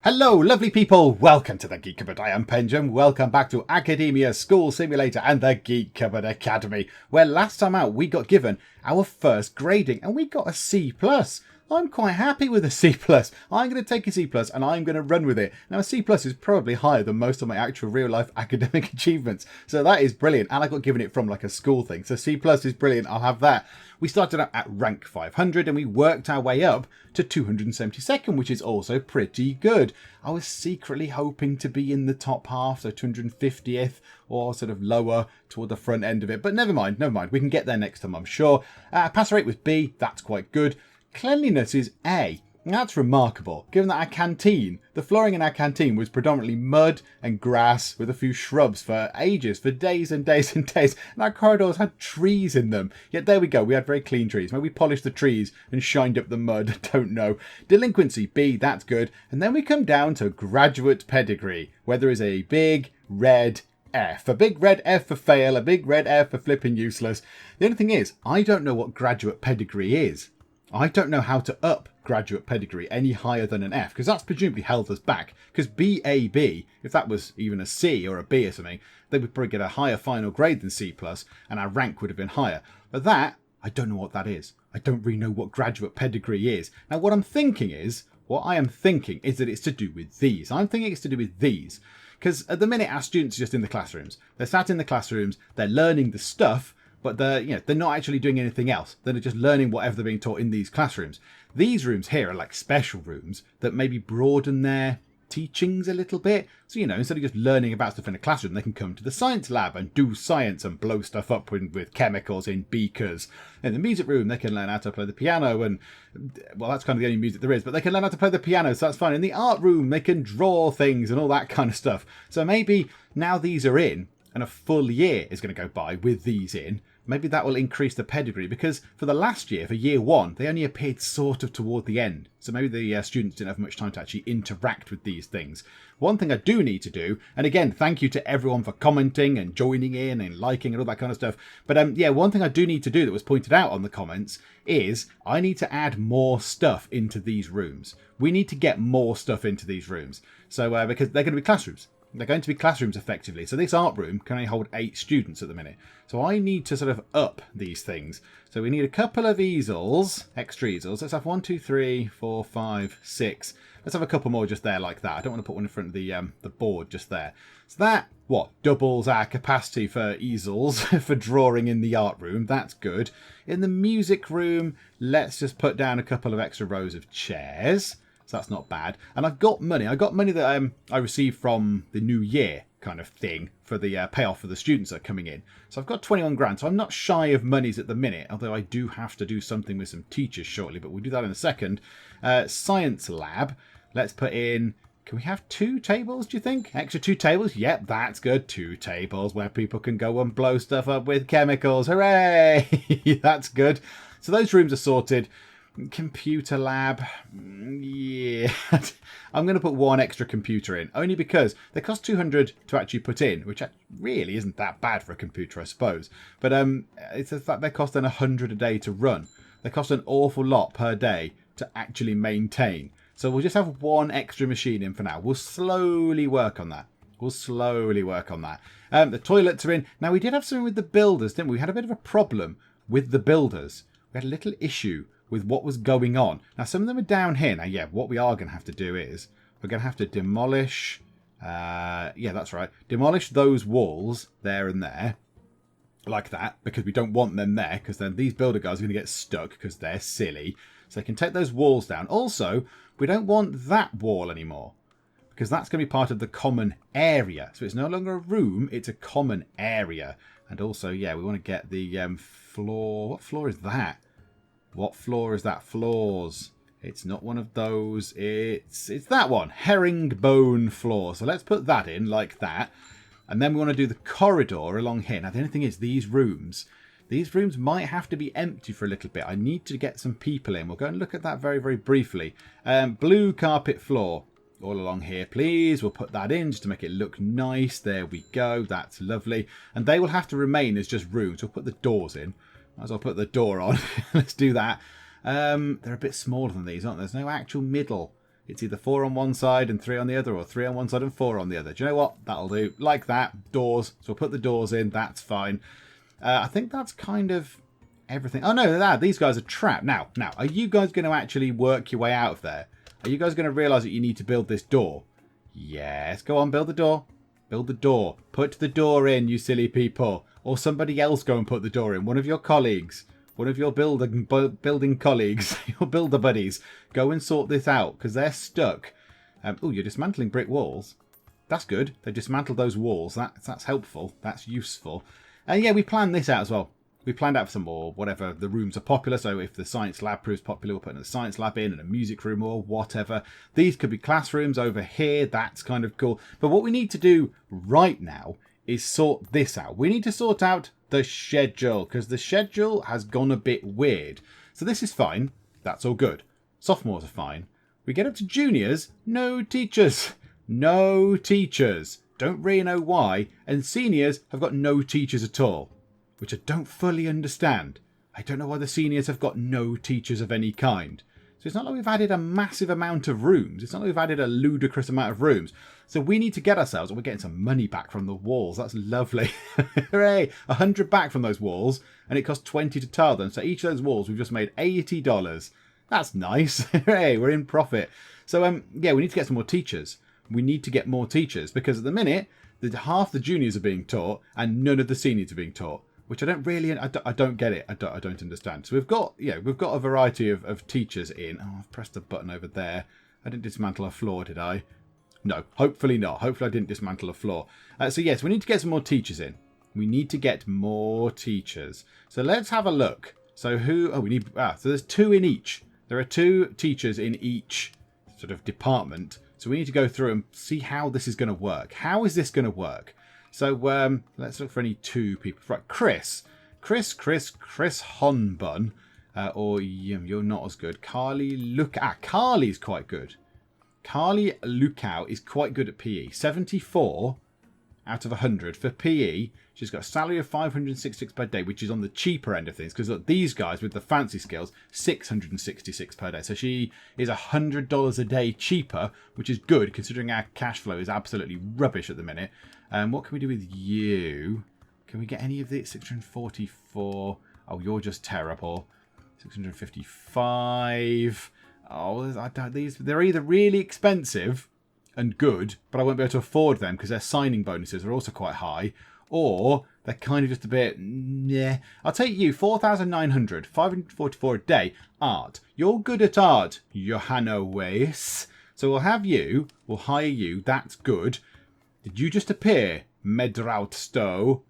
Hello, lovely people. Welcome to the Geek Cupboard. I am Pendulum. Welcome back to Academia School Simulator and the Geek Cupboard Academy, where last time out we got given our first grading and we got a C+. I'm quite happy with a C+. I'm going to take a C+, and I'm going to run with it. Now, a C+ is probably higher than most of my actual real-life academic achievements, so that is brilliant. And I got given it from like a school thing, so C+ is brilliant. I'll have that. We started out at rank 500, and we worked our way up to 272nd, which is also pretty good. I was secretly hoping to be in the top half, so 250th, or sort of lower toward the front end of it. But never mind. We can get there next time, I'm sure. Pass rate was B. That's quite good. Cleanliness is A. That's remarkable, given that our canteen, the flooring in our canteen was predominantly mud and grass with a few shrubs for ages, for days and days and days. And our corridors had trees in them. Yet there we go, we had very clean trees. Maybe we polished the trees and shined up the mud, I don't know. Delinquency, B, that's good. And then we come down to graduate pedigree, where there is a big red F. A big red F for fail, a big red F for flipping useless. The only thing is, I don't know what graduate pedigree is. I don't know how to up graduate pedigree any higher than an F, because that's presumably held us back. Because BAB, if that was even a C or a B or something, they would probably get a higher final grade than C+, and our rank would have been higher. But that, I don't know what that is. I don't really know what graduate pedigree is. Now, what I am thinking is that it's to do with these. I'm thinking it's to do with these. Because at the minute, our students are just in the classrooms. They're sat in the classrooms, they're learning the stuff, but they're not actually doing anything else. They're just learning whatever they're being taught in these classrooms. These rooms here are like special rooms that maybe broaden their teachings a little bit. So, instead of just learning about stuff in a classroom, they can come to the science lab and do science and blow stuff up with chemicals in beakers. In the music room, they can learn how to play the piano and, well, that's kind of the only music there is, but they can learn how to play the piano, so that's fine. In the art room, they can draw things and all that kind of stuff. So maybe now these are in, and a full year is going to go by with these in, maybe that will increase the pedigree, because for the last year, for year one, they only appeared sort of toward the end. So maybe the students didn't have much time to actually interact with these things. One thing I do need to do, and again, thank you to everyone for commenting and joining in and liking and all that kind of stuff. But one thing I do need to do that was pointed out on the comments is I need to add more stuff into these rooms. We need to get more stuff into these rooms. So because they're going to be classrooms. They're going to be classrooms effectively. So this art room can only hold 8 students at the minute. So I need to sort of up these things. So we need a couple of easels, extra easels. Let's have 1, 2, 3, 4, 5, 6. Let's have a couple more just there like that. I don't want to put one in front of the board just there. So that, doubles our capacity for easels for drawing in the art room. That's good. In the music room, let's just put down a couple of extra rows of chairs. So that's not bad. And I've got money. I got money that I received from the new year kind of thing for the payoff for the students that are coming in. So I've got 21 grand. So I'm not shy of monies at the minute, although I do have to do something with some teachers shortly, but we'll do that in a second. Science lab. Let's put in... Can we have 2 tables, do you think? Extra 2 tables? Yep, that's good. 2 tables where people can go and blow stuff up with chemicals. Hooray! That's good. So those rooms are sorted. Computer lab, yeah. I'm going to put 1 extra computer in, only because they cost 200 to actually put in, which really isn't that bad for a computer, I suppose. But it's the fact they cost then 100 a day to run. They cost an awful lot per day to actually maintain. So we'll just have 1 extra machine in for now. We'll slowly work on that. The toilets are in. Now, we did have something with the builders, didn't we? We had a bit of a problem with the builders. We had a little issue with what was going on. Now, some of them are down here. Now, yeah, what we are going to have to do is we're going to have to demolish... yeah, that's right. Demolish those walls there and there. Like that. Because we don't want them there. Because then these builder guys are going to get stuck because they're silly. So they can take those walls down. Also, we don't want that wall anymore. Because that's going to be part of the common area. So it's no longer a room. It's a common area. And also, yeah, we want to get the floor... What floor is that? What floor is that? Floors. It's not one of those. It's that one. Herringbone floor. So let's put that in like that. And then we want to do the corridor along here. Now, the only thing is these rooms might have to be empty for a little bit. I need to get some people in. We'll go and look at that very, very briefly. Blue carpet floor all along here, please. We'll put that in just to make it look nice. There we go. That's lovely. And they will have to remain as just rooms. We'll put the doors in. Might as well put the door on. Let's do that. They're a bit smaller than these, aren't they? There's no actual middle It's either 4 on one side and 3 on the other, or 3 on one side and 4 on the other. Do you know what? That'll do. Like that. Doors. So we'll put the doors in. That's fine. I think that's kind of everything. Oh, no, these guys are trapped. Now, are you guys going to actually work your way out of there? Are you guys going to realise that you need to build this door? Yes. Go on, build the door. Build the door. Put the door in, you silly people. Or somebody else go and put the door in. One of your colleagues. One of your building colleagues. Your builder buddies. Go and sort this out, because they're stuck. Oh, you're dismantling brick walls. That's good. They dismantled those walls. That's helpful. That's useful. And yeah, we planned this out as well. We planned out for some more, whatever, the rooms are popular. So if the science lab proves popular, we'll put a science lab in and a music room or whatever. These could be classrooms over here. That's kind of cool. But what we need to do right now is sort this out. We need to sort out the schedule, because the schedule has gone a bit weird. So this is fine. That's all good. Sophomores are fine. We get up to juniors. No teachers. No teachers. Don't really know why. And seniors have got no teachers at all, which I don't fully understand. I don't know why the seniors have got no teachers of any kind. So it's not like we've added a massive amount of rooms. It's not like we've added a ludicrous amount of rooms. So we need to get ourselves, and we're getting some money back from the walls. That's lovely. Hooray! 100 back from those walls, and it costs 20 to tile them. So each of those walls, we've just made $80. That's nice. Hooray! We're in profit. So yeah, we need to get some more teachers. We need to get more teachers, because at the minute, half the juniors are being taught and none of the seniors are being taught, which I don't get it. I don't understand. So we've got a variety of teachers in. Oh, I've pressed the button over there. I didn't dismantle a floor, did I? No, hopefully not. Hopefully I didn't dismantle a floor. So yes, we need to get some more teachers in. We need to get more teachers. So let's have a look. So so there's 2 in each. There are 2 teachers in each sort of department. So we need to go through and see how this is going to work. How is this going to work? So let's look for any 2 people. Right, Chris Honbun. Or you're not as good. Carly's quite good. Carly Lukau is quite good at PE. 74 out of 100 for PE. She's got a salary of $566 per day, which is on the cheaper end of things. Because look, these guys with the fancy skills, $666 per day. So she is $100 a day cheaper, which is good considering our cash flow is absolutely rubbish at the minute. What can we do with you? Can we get any of these? 644. Oh, you're just terrible. 655. Oh, they're either really expensive and good, but I won't be able to afford them because their signing bonuses are also quite high, or they're kind of just a bit, yeah. I'll take you, 4,900, 544 a day. Art. You're good at art, Johanna Weiss. So we'll hire you, that's good. Did you just appear, Medraut Stowe?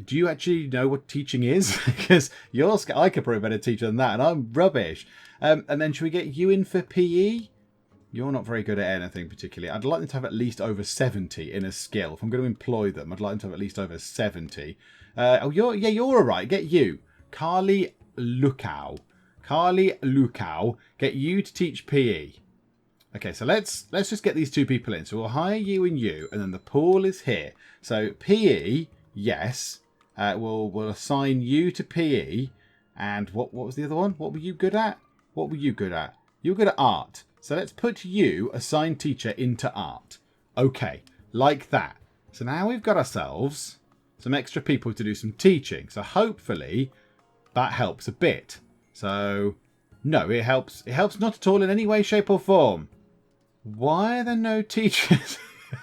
Do you actually know what teaching is? Because I could probably be a better teacher than that, and I'm rubbish. And then should we get you in for PE? You're not very good at anything particularly. I'd like them to have at least over 70 in a skill. If I'm going to employ them, I'd like them to have at least over 70. You're all right. Get you. Carly Lukau. Get you to teach PE. Okay, so let's just get these 2 people in. So we'll hire you, and then the pool is here. So PE, yes. We'll assign you to PE. And what was the other one? What were you good at? You were good at art. So let's put you, assigned teacher, into art. Okay, like that. So now we've got ourselves some extra people to do some teaching. So hopefully that helps a bit. So no, it helps not at all in any way, shape or form. Why are there no teachers?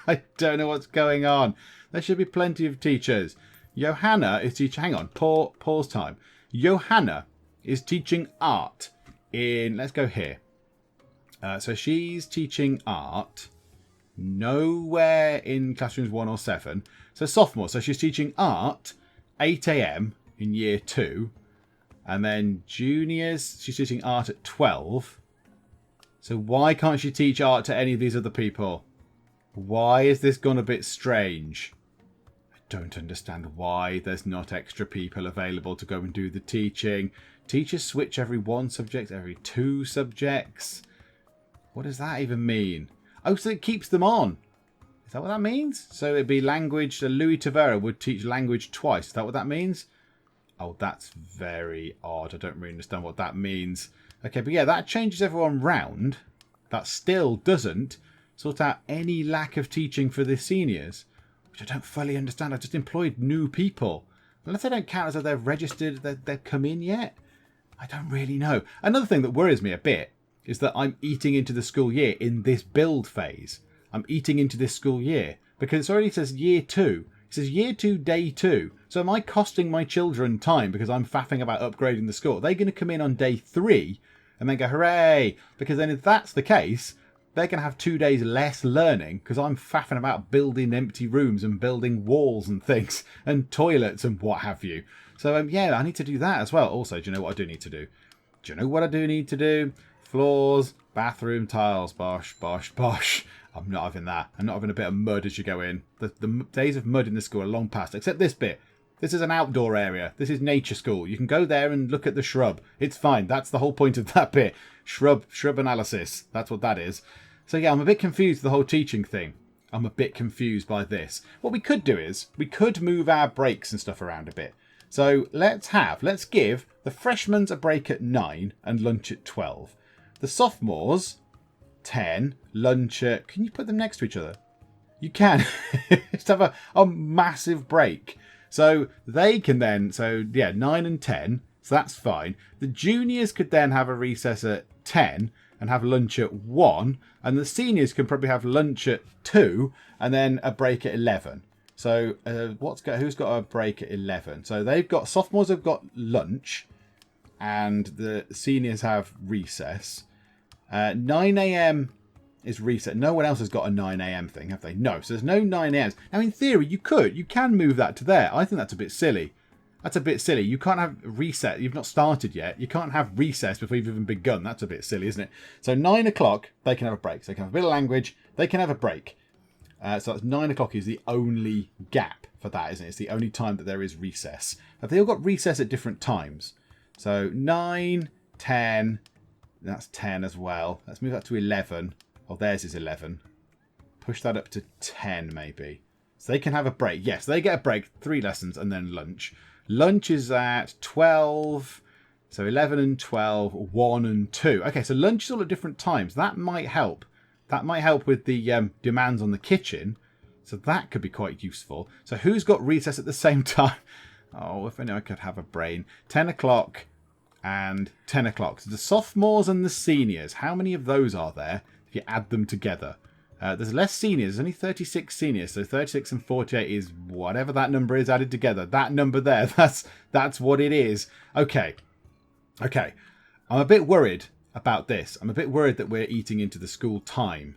I don't know what's going on. There should be plenty of teachers. Johanna is teaching, hang on, pause time. Johanna is teaching art in, let's go here. So she's teaching art nowhere in classrooms 1 or 7. So sophomore, so she's teaching art 8 a.m. in year 2. And then juniors, she's teaching art at 12. So why can't she teach art to any of these other people? Why is this gone a bit strange? I don't understand why there's not extra people available to go and do the teaching. Teachers switch every 1 subject, every 2 subjects. What does that even mean? Oh, so it keeps them on. Is that what that means? So it'd be language. Louis Tavera would teach language twice. Is that what that means? Oh, that's very odd. I don't really understand what that means. Okay, but yeah, that changes everyone round. that still doesn't sort out any lack of teaching for the seniors, which I don't fully understand. I've just employed new people. Unless they don't count as though they've registered, they've come in yet. I don't really know. Another thing that worries me a bit is that I'm eating into the school year in this build phase. I'm eating into this school year because it already says year 2. It says year 2, day 2. So am I costing my children time because I'm faffing about upgrading the school? Are they going to come in on day 3 and then go, hooray? Because then if that's the case, they're going to have 2 days less learning because I'm faffing about building empty rooms and building walls and things and toilets and what have you. So, yeah, I need to do that as well. Also, do you know what I do need to do? Do you know what I do need to do? Floors, bathroom tiles, bosh, bosh, bosh. I'm not having that. I'm not having a bit of mud as you go in. The days of mud in the school are long past, except this bit. This is an outdoor area. This is nature school. You can go there and look at the shrub. It's fine. That's the whole point of that bit. Shrub analysis. That's what that is. So yeah, I'm a bit confused with the whole teaching thing. I'm a bit confused by this. What we could do is, we could move our breaks and stuff around a bit. So let's give the freshmen a break at 9 and lunch at 12. The sophomores, 10, lunch at... Can you put them next to each other? You can. Just have a massive break. So they can then... So, yeah, 9 and 10. So that's fine. The juniors could then have a recess at 10 and have lunch at 1. And the seniors can probably have lunch at 2 and then a break at 11. So who's got a break at 11? So sophomores have got lunch and the seniors have recess. 9 a.m. is reset. No one else has got a 9 a.m. thing, have they? No. So there's no 9 a.m. Now, in theory, you can move that to there. I think that's a bit silly. That's a bit silly. You can't have reset. You've not started yet. You can't have recess before you've even begun. That's a bit silly, isn't it? So 9 o'clock, they can have a break. So they can have a bit of language. They can have a break. So that's 9 o'clock is the only gap for that, isn't it? It's the only time that there is recess. Have they all got recess at different times? So 9, 10... That's 10 as well. Let's move that to 11. Oh, theirs is 11. Push that up to 10, maybe. So they can have a break. Yes, they get a break, 3 lessons, and then lunch. Lunch is at 12. So 11 and 12, 1 and 2. Okay, so lunch is all at different times. That might help. That might help with the demands on the kitchen. So that could be quite useful. So who's got recess at the same time? Oh, if only I could have a brain. 10 o'clock. And 10 o'clock. So the sophomores and the seniors, how many of those are there if you add them together? There's less seniors. There's only 36 seniors. So 36 and 48 is whatever that number is added together. That number there, that's what it is. Okay. I'm a bit worried about this. I'm a bit worried that we're eating into the school time.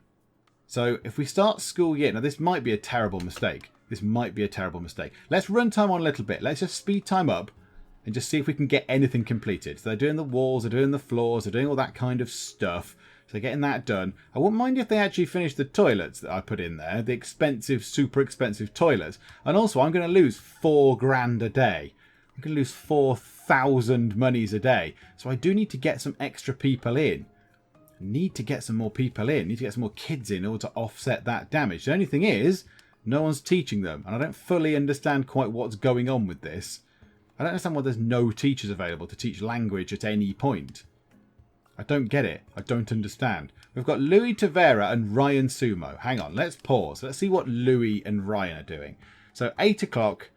So if we start school year... Now, this might be a terrible mistake. Let's run time on a little bit. Let's just speed time up. And just see if we can get anything completed. So they're doing the walls, they're doing the floors, they're doing all that kind of stuff. So they're getting that done. I wouldn't mind if they actually finish the toilets that I put in there. The expensive, super expensive toilets. And also, I'm going to lose $4,000 a day. I'm going to lose 4,000 monies a day. So I do need to get some extra people in. Need to get some more people in. Need to get some more kids in order to offset that damage. The only thing is, no one's teaching them. And I don't fully understand quite what's going on with this. I don't understand why there's no teachers available to teach language at any point. I don't get it. I don't understand. We've got Louis Tavera and Ryan Sumo. Hang on, let's pause. Let's see what Louis and Ryan are doing. So 8 o'clock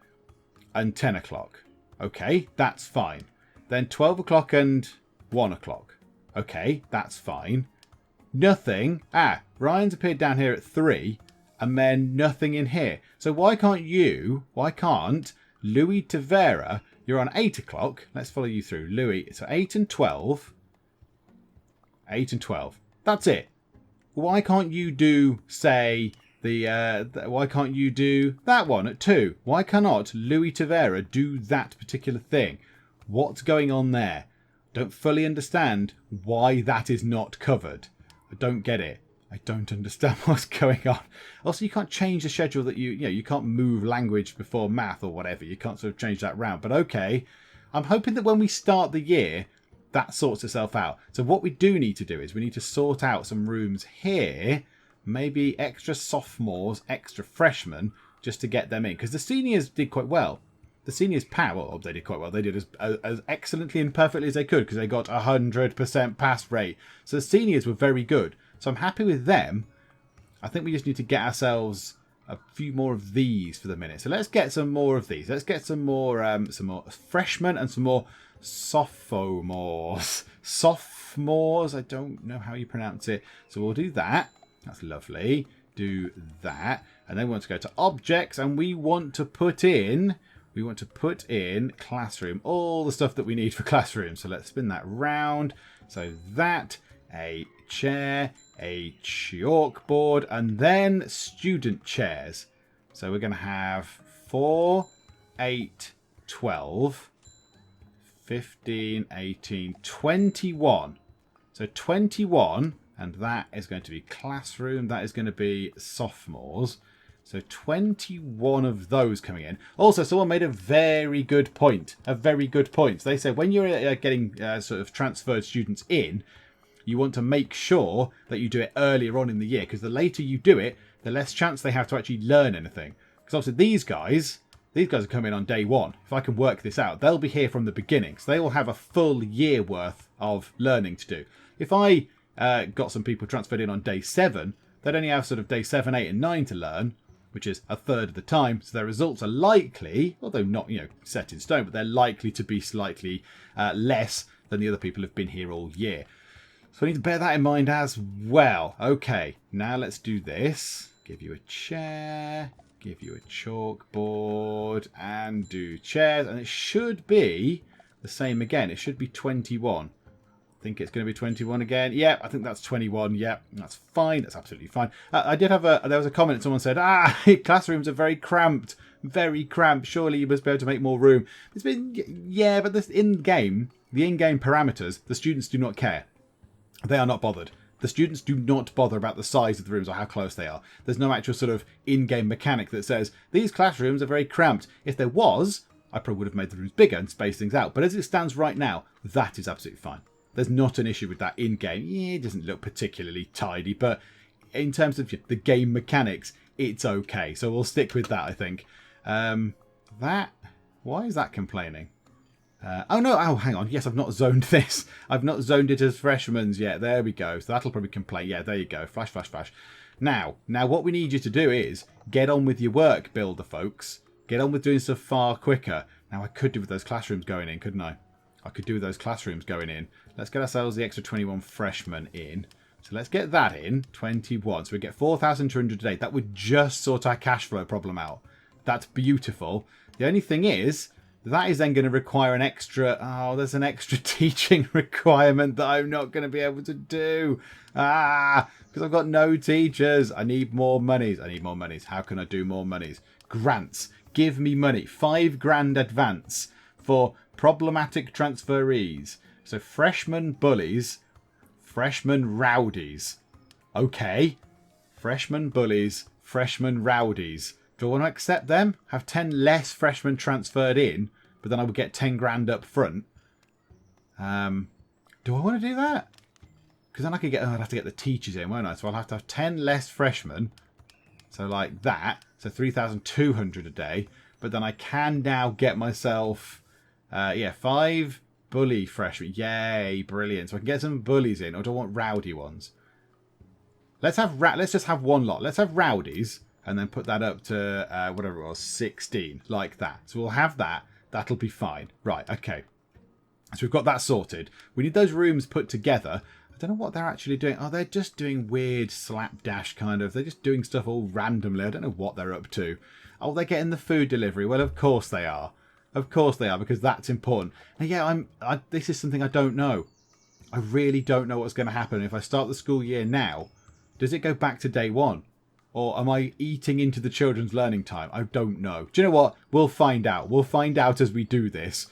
and 10 o'clock. Okay, that's fine. Then 12 o'clock and 1 o'clock. Okay, that's fine. Nothing. Ryan's appeared down here at 3 and then nothing in here. So why can't Louis Tavera, you're on 8 o'clock. Let's follow you through. Louis, so 8 and 12. 8 and 12. That's it. Why can't you do, say, why can't you do that one at 2? Why cannot Louis Tavera do that particular thing? What's going on there? Don't fully understand why that is not covered. I don't get it. I don't understand what's going on. Also, you can't change the schedule that you can't move language before math or whatever. You can't sort of change that round. But okay, I'm hoping that when we start the year, that sorts itself out. So what we do need to do is we need to sort out some rooms here, maybe extra sophomores, extra freshmen, just to get them in. Because the seniors did quite well. The seniors, they did quite well. They did as excellently and perfectly as they could because they got 100% pass rate. So the seniors were very good. So I'm happy with them. I think we just need to get ourselves a few more of these for the minute. So let's get some more of these. Let's get some more freshmen and some more sophomores. Sophomores. I don't know how you pronounce it. So we'll do that. That's lovely. Do that. And then we want to go to objects, and we want to put in classroom, all the stuff that we need for classroom. So let's spin that round. So that, a chair, a chalkboard, and then student chairs. So we're going to have 4, 8, 12, 15, 18, 21. So 21, and that is going to be classroom. That is going to be sophomores. So 21 of those coming in. Also, someone made a very good point. They said when you're getting sort of transferred students in, you want to make sure that you do it earlier on in the year, because the later you do it, the less chance they have to actually learn anything. Because obviously these guys are coming on day one. If I can work this out, they'll be here from the beginning. So they will have a full year worth of learning to do. If I got some people transferred in on day 7, they'd only have sort of day 7, 8 and 9 to learn, which is a third of the time. So their results are likely, although not set in stone, but they're likely to be slightly less than the other people who've been here all year. So I need to bear that in mind as well. Okay, now let's do this. Give you a chair, give you a chalkboard, and do chairs. And it should be the same again. It should be 21. I think it's going to be 21 again. Yeah, I think that's 21. Yeah, that's fine. That's absolutely fine. I did have there was a comment. Someone said, classrooms are very cramped. Very cramped. Surely you must be able to make more room. It's been, yeah, but this in-game, the in-game parameters, the students do not care. They are not bothered. The students do not bother about the size of the rooms or how close they are. There's no actual sort of in-game mechanic that says, these classrooms are very cramped. If there was, I probably would have made the rooms bigger and spaced things out. But as it stands right now, that is absolutely fine. There's not an issue with that in-game. Yeah, it doesn't look particularly tidy, but in terms of the game mechanics, it's okay. So we'll stick with that, I think. Why is that complaining? Oh hang on. Yes, I've not zoned this. I've not zoned it as freshmen's yet. There we go. So that'll probably complain. Yeah, there you go. Flash, flash, flash. Now what we need you to do is get on with your work, builder folks. Get on with doing stuff far quicker. Now, I could do with those classrooms going in, couldn't I? I could do with those classrooms going in. Let's get ourselves the extra 21 freshmen in. So let's get that in. 21. So we get 4,200 a day. That would just sort our cash flow problem out. That's beautiful. The only thing is, that is then going to require an extra... Oh, there's an extra teaching requirement that I'm not going to be able to do. Because I've got no teachers. I need more monies. How can I do more monies? Grants. Give me money. 5 grand advance for problematic transferees. So freshman bullies, freshman rowdies. Okay. Freshman bullies, freshman rowdies. Do I want to accept them? Have 10 less freshmen transferred in, but then I would get 10 grand up front. Do I want to do that? Because then I'd have to get the teachers in, won't I? So I'll have to have 10 less freshmen. So like that. So 3,200 a day. But then I can now get myself, 5 bully freshmen. Yay, brilliant. So I can get some bullies in, or do I want rowdy ones? Let's just have one lot. Let's have rowdies. And then put that up to, whatever it was, 16. Like that. So we'll have that. That'll be fine. Right, okay. So we've got that sorted. We need those rooms put together. I don't know what they're actually doing. Oh, they're just doing weird slapdash kind of. They're just doing stuff all randomly. I don't know what they're up to. Oh, they're getting the food delivery. Well, of course they are. Of course they are, because that's important. And yeah, this is something I don't know. I really don't know what's going to happen. If I start the school year now, does it go back to day one? Or am I eating into the children's learning time? I don't know. Do you know what? We'll find out. We'll find out as we do this.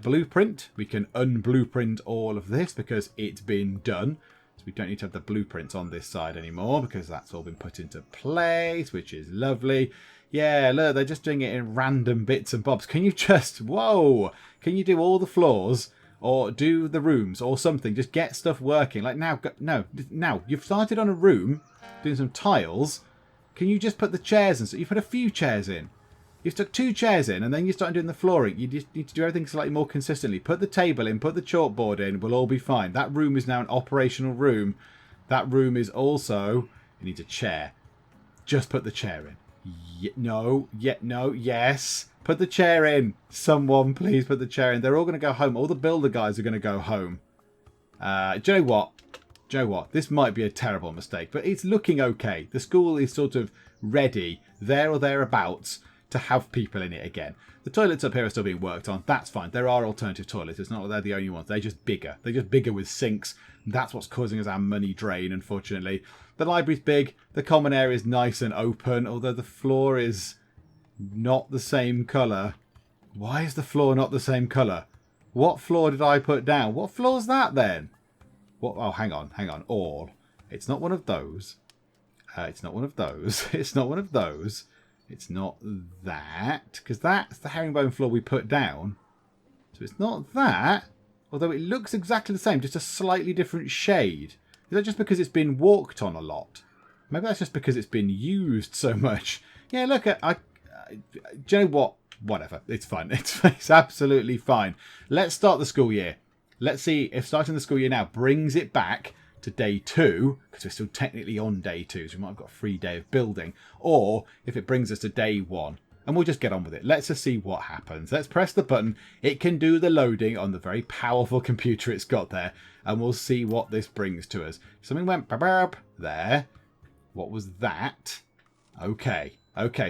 Blueprint. We can unblueprint all of this because it's been done. So we don't need to have the blueprints on this side anymore because that's all been put into place, which is lovely. Yeah, look, they're just doing it in random bits and bobs. Can you just... Whoa! Can you do all the floors or do the rooms or something? Just get stuff working. Like now, now, you've started on a room doing some tiles. Can you just put the chairs in? So you put a few chairs in. You've stuck 2 chairs in and then you start doing the flooring. You just need to do everything slightly more consistently. Put the table in, put the chalkboard in. We'll all be fine. That room is now an operational room. That room is also... It needs a chair. Just put the chair in. No. Yes. Put the chair in. Someone please put the chair in. They're all going to go home. All the builder guys are going to go home. Do you know what? This might be a terrible mistake, but it's looking okay. The school is sort of ready, there or thereabouts, to have people in it again. The toilets up here are still being worked on. That's fine. There are alternative toilets. It's not like they're the only ones. They're just bigger. They're just bigger with sinks. That's what's causing us our money drain, unfortunately. The library's big. The common area is nice and open, although the floor is not the same colour. Why is the floor not the same colour? What floor did I put down? What floor's that then? What? Oh, hang on. All. It's not one of those. It's not one of those. It's not one of those. It's not that. Because that's the herringbone floor we put down. So it's not that. Although it looks exactly the same, just a slightly different shade. Is that just because it's been walked on a lot? Maybe that's just because it's been used so much. Yeah, look, do you know what? Whatever. It's fine. It's absolutely fine. Let's start the school year. Let's see if starting the school year now brings it back to day 2, because we're still technically on day 2, so we might have got a free day of building, or if it brings us to day 1. And we'll just get on with it. Let's just see what happens. Let's press the button. It can do the loading on the very powerful computer it's got there, and we'll see what this brings to us. Something went burp there. What was that? Okay,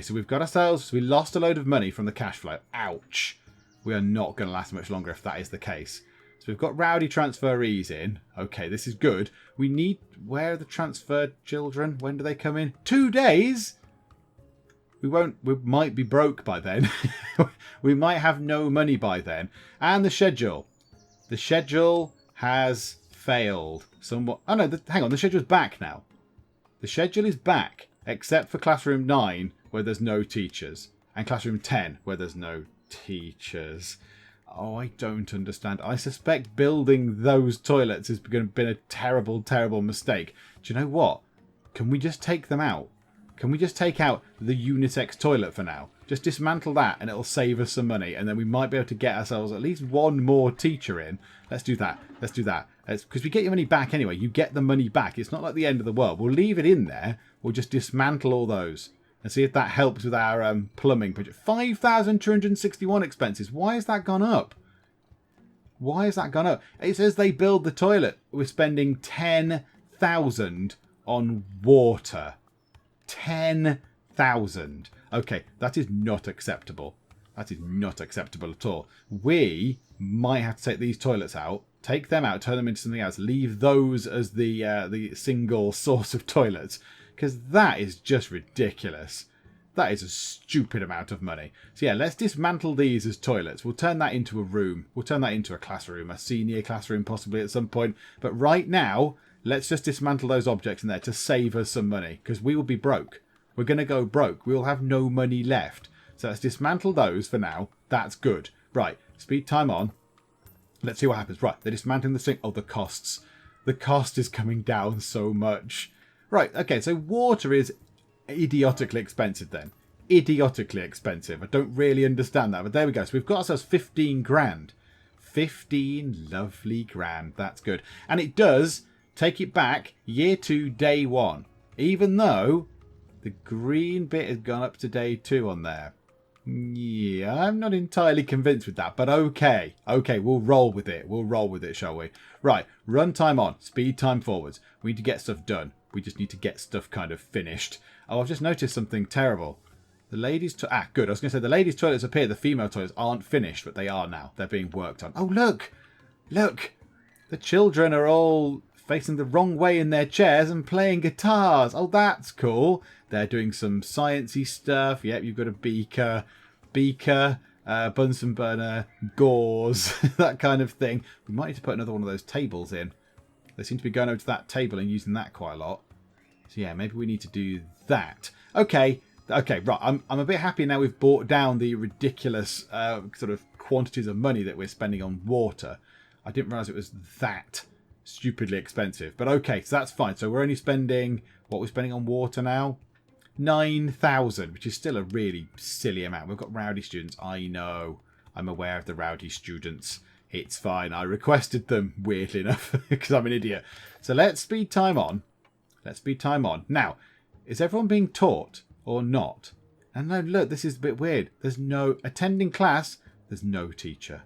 so we've got ourselves... So we lost a load of money from the cash flow. Ouch. We are not going to last much longer if that is the case. So we've got rowdy transferees in. Okay, this is good. We need... Where are the transferred children? When do they come in? 2 days? We might be broke by then. We might have no money by then. And the schedule. The schedule has failed somewhat. Oh no, hang on. The schedule's back now. The schedule is back, except for classroom 9, where there's no teachers. And classroom 10, where there's no teachers. Oh, I don't understand. I suspect building those toilets has been a terrible, terrible mistake. Do you know what? Can we just take them out? Can we just take out the unisex toilet for now? Just dismantle that and it'll save us some money. And then we might be able to get ourselves at least one more teacher in. Let's do that. Let's do that. Because we get your money back anyway. You get the money back. It's not like the end of the world. We'll leave it in there. We'll just dismantle all those. And see if that helps with our plumbing budget. 5,261 expenses. Why has that gone up? Why has that gone up? It says they build the toilet. We're spending 10,000 on water. 10,000. Okay, that is not acceptable. That is not acceptable at all. We might have to take these toilets out, take them out, turn them into something else, leave those as the single source of toilets, because that is just ridiculous. That is a stupid amount of money. So yeah, let's dismantle these as toilets. We'll turn that into a room. We'll turn that into a classroom, a senior classroom possibly at some point. But right now, let's just dismantle those objects in there to save us some money, because we will be broke. We're going to go broke. We will have no money left. So let's dismantle those for now. That's good. Right, speed time on. Let's see what happens. Right, they're dismantling the sink. Oh, the costs. The cost is coming down so much. Right, okay, so water is idiotically expensive then. Idiotically expensive. I don't really understand that, but there we go. So we've got ourselves 15 grand. 15 lovely grand. That's good. And it does take it back year 2, day 1. Even though the green bit has gone up to day 2 on there. Yeah, I'm not entirely convinced with that, but okay. Okay, we'll roll with it. We'll roll with it, shall we? Right, run time on, speed time forwards. We need to get stuff done. We just need to get stuff kind of finished. Oh, I've just noticed something terrible. The ladies' good. I was going to say the ladies' toilets up here, the female toilets aren't finished, but they are now. They're being worked on. Oh, look! Look! The children are all facing the wrong way in their chairs and playing guitars. Oh, that's cool. They're doing some sciencey stuff. Yep, you've got a beaker, Bunsen burner, gauze, that kind of thing. We might need to put another one of those tables in. They seem to be going over to that table and using that quite a lot. So yeah, maybe we need to do that. Okay, right. I'm a bit happy now we've brought down the ridiculous sort of quantities of money that we're spending on water. I didn't realise it was that stupidly expensive. But okay, so that's fine. So we're only spending, what we're spending on water now? 9,000, which is still a really silly amount. We've got rowdy students. I know. I'm aware of the rowdy students. It's fine. I requested them, weirdly enough, because I'm an idiot. So let's speed time on. Let's speed time on. Now, is everyone being taught or not? And no, look, this is a bit weird. There's no attending class. There's no teacher.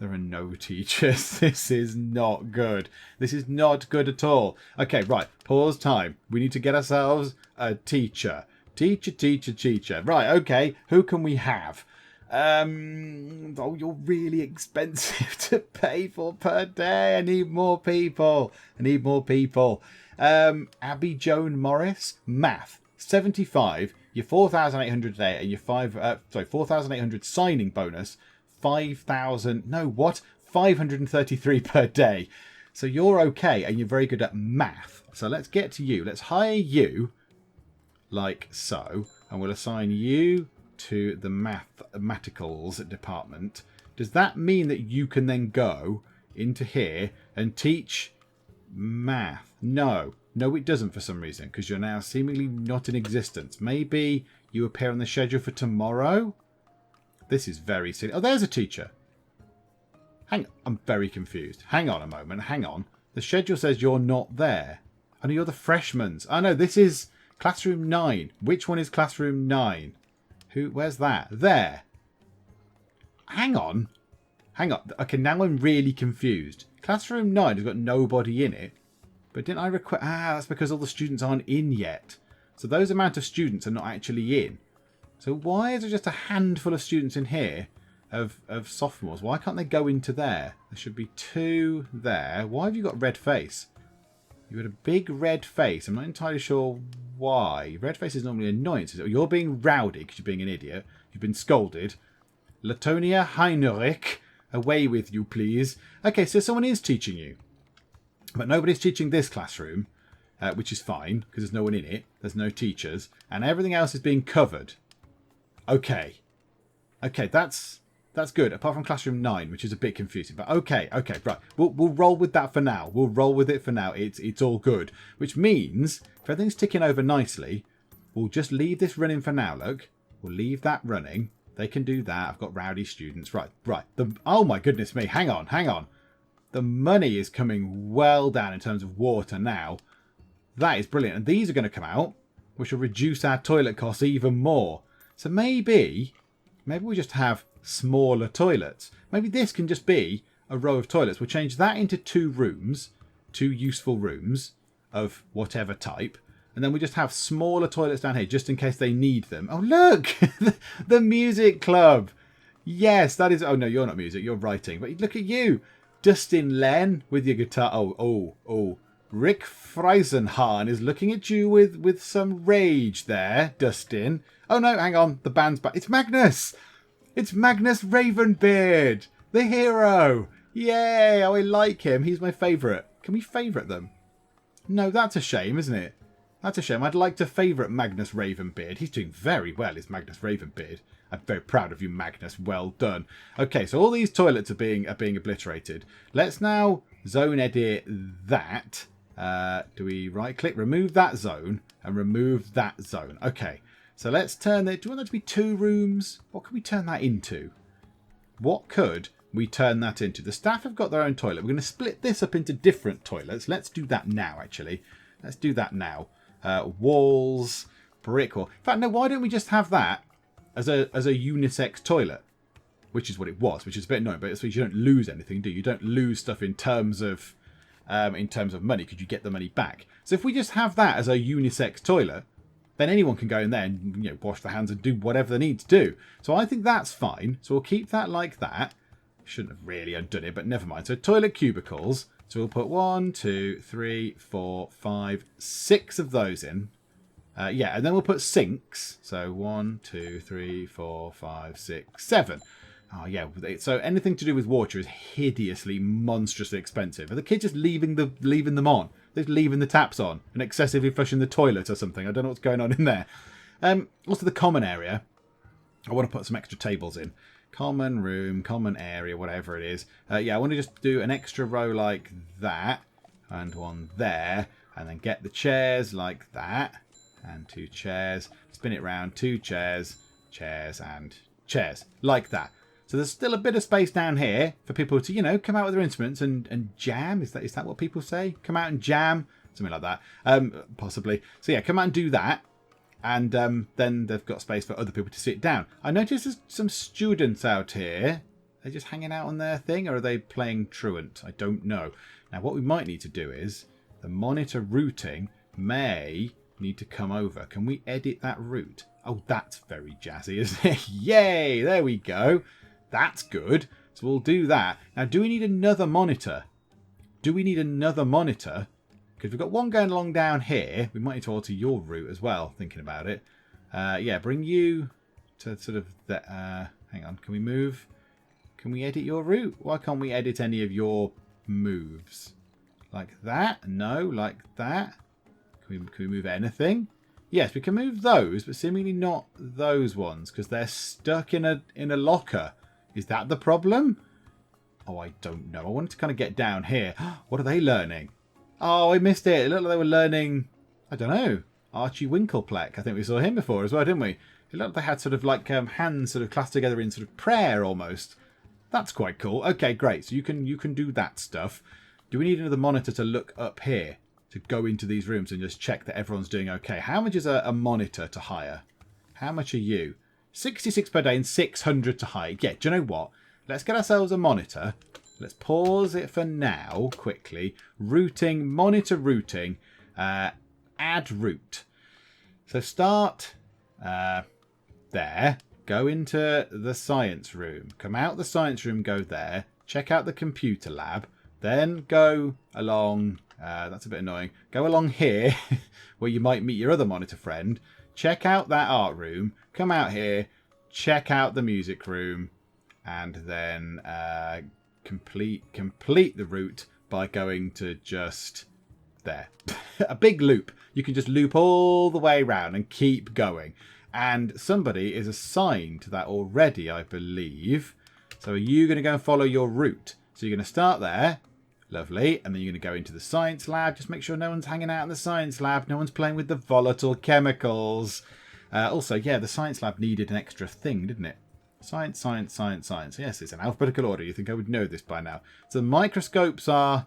There are no teachers. This is not good. This is not good at all. Okay, right. Pause time. We need to get ourselves a teacher. Teacher. Right, okay. Who can we have? Oh, you're really expensive to pay for per day. I need more people. Abby Joan Morris, math, 75. Your 4,800 a day and your 4,800 signing bonus, 5,000. No, what? 533 per day. So you're okay, and you're very good at math. So let's get to you. Let's hire you, like so, and we'll assign you to the mathematicals department. Does that mean that you can then go into here and teach math? No, it doesn't for some reason, because you're now seemingly not in existence. Maybe you appear on the schedule for tomorrow? This is very silly. Oh, there's a teacher. I'm very confused. Hang on a moment. Hang on. The schedule says you're not there. Oh, no, you're the freshmen's. Oh, no, this is classroom 9. Which one is classroom 9? Where's that? There. Hang on. Okay, now I'm really confused. Classroom 9 has got nobody in it. But didn't I request... that's because all the students aren't in yet. So those amount of students are not actually in. So why is there just a handful of students in here of sophomores? Why can't they go into there? There should be 2 there. Why have you got red face? You've got a big red face. I'm not entirely sure why. Red face is normally annoying. So you're being rowdy because you're being an idiot. You've been scolded. Latonia Heinrich, away with you, please. Okay, so someone is teaching you. But nobody's teaching this classroom, which is fine because there's no one in it. There's no teachers. And everything else is being covered. Okay, that's good. Apart from classroom 9, which is a bit confusing. But okay, right. We'll roll with that for now. We'll roll with it for now. It's all good. Which means if everything's ticking over nicely, we'll just leave this running for now. Look, we'll leave that running. They can do that. I've got rowdy students. Right. Oh my goodness me. Hang on. The money is coming well down in terms of water now. That is brilliant. And these are going to come out, which will reduce our toilet costs even more. So maybe we just have smaller toilets. Maybe this can just be a row of toilets. We'll change that into 2 rooms, 2 useful rooms of whatever type. And then we just have smaller toilets down here just in case they need them. Oh, look! The music club! Yes, that is... Oh, no, you're not music. You're writing. But look at you. Dustin Len with your guitar. Oh. Rick Freisenhahn is looking at you with some rage there, Dustin. Oh, no, hang on. The band's back. It's Magnus! It's Magnus Ravenbeard! The hero! Yay! Oh, I like him. He's my favourite. Can we favourite them? No, that's a shame, isn't it? That's a shame. I'd like to favourite Magnus Ravenbeard. He's doing very well, is Magnus Ravenbeard. I'm very proud of you, Magnus. Well done. Okay, so all these toilets are being obliterated. Let's now zone edit that. Do we right-click? Remove that zone and remove that zone. Okay, so let's turn it... Do you want that to be 2 rooms? What can we turn that into? What could we turn that into? The staff have got their own toilet. We're going to split this up into different toilets. Let's do that now, actually. Let's do that now. Walls, brick wall. In fact, no, why don't we just have that as a unisex toilet? Which is what it was, which is a bit annoying, but it's you don't lose anything, do you? You don't lose stuff in terms of money because you get the money back. So if we just have that as a unisex toilet, then anyone can go in there and wash their hands and do whatever they need to do. So I think that's fine. So we'll keep that like that. Shouldn't have really undone it, but never mind. So toilet cubicles. So we'll put 1, 2, 3, 4, 5, 6 of those in. Yeah, and then we'll put sinks. So 1, 2, 3, 4, 5, 6, 7. Oh, yeah. So anything to do with water is hideously, monstrously expensive. Are the kids just leaving them on? They're leaving the taps on and excessively flushing the toilet or something. I don't know what's going on in there. Also, the common area. I want to put some extra tables in. Common room, common area, whatever it is. Yeah, I want to just do an extra row like that. And one there. And then get the chairs like that. And 2 chairs. Spin it round. 2 chairs. Chairs and chairs. Like that. So there's still a bit of space down here for people to, come out with their instruments and jam. Is that what people say? Come out and jam something like that, possibly. So yeah, come out and do that. And then they've got space for other people to sit down. I noticed there's some students out here. They're just hanging out on their thing, or are they playing truant? I don't know. Now, what we might need to do is the monitor routing may need to come over. Can we edit that route? Oh, that's very jazzy, isn't it? Yay! There we go. That's good. So we'll do that. Now, do we need another monitor? Do we need another monitor? Because we've got one going along down here. We might need to alter your route as well, thinking about it. Yeah, bring you to sort of... hang on, can we move? Can we edit your route? Why can't we edit any of your moves? Like that? No, like that? Can we move anything? Yes, we can move those, but seemingly not those ones, because they're stuck in a locker. Is that the problem? Oh, I don't know. I wanted to kind of get down here. What are they learning? Oh, I missed it. It looked like they were learning, I don't know, Archie Winklepleck. I think we saw him before as well, didn't we? It looked like they had sort of like hands sort of clasped together in sort of prayer almost. That's quite cool. Okay, great. So you can do that stuff. Do we need another monitor to look up here? To go into these rooms and just check that everyone's doing okay? How much is a monitor to hire? How much are you? 66 per day and 600 to hire. Yeah, do you know what? Let's get ourselves a monitor. Let's pause it for now, quickly. Routing, monitor routing, add route. So start there. Go into the science room. Come out the science room, go there. Check out the computer lab. Then go along, that's a bit annoying. Go along here, where you might meet your other monitor friend. Check out that art room. Come out here. Check out the music room. And then complete the route by going to just there. A big loop. You can just loop all the way around and keep going. And somebody is assigned to that already, I believe. So are you going to go and follow your route? So you're going to start there. Lovely. And then you're going to go into the science lab. Just make sure no one's hanging out in the science lab. No one's playing with the volatile chemicals. Also, yeah, the science lab needed an extra thing, didn't it? Science, science, science, science. Yes, it's in alphabetical order. You think I would know this by now. So the microscopes also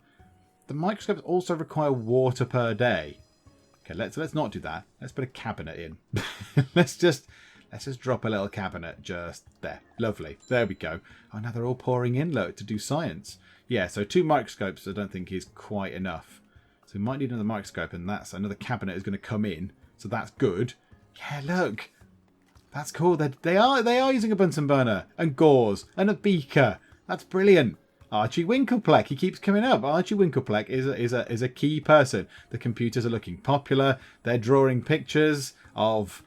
require water per day. Okay, let's not do that. Let's put a cabinet in. let's just drop a little cabinet just there. Lovely. There we go. Oh, now they're all pouring in, look, to do science. Yeah, so 2 microscopes I don't think is quite enough. So we might need another microscope, and that's another cabinet is going to come in. So that's good. Yeah, look. That's cool. They are using a Bunsen burner and gauze and a beaker. That's brilliant. Archie Winklepleck, he keeps coming up. Archie Winklepleck is a key person. The computers are looking popular. They're drawing pictures of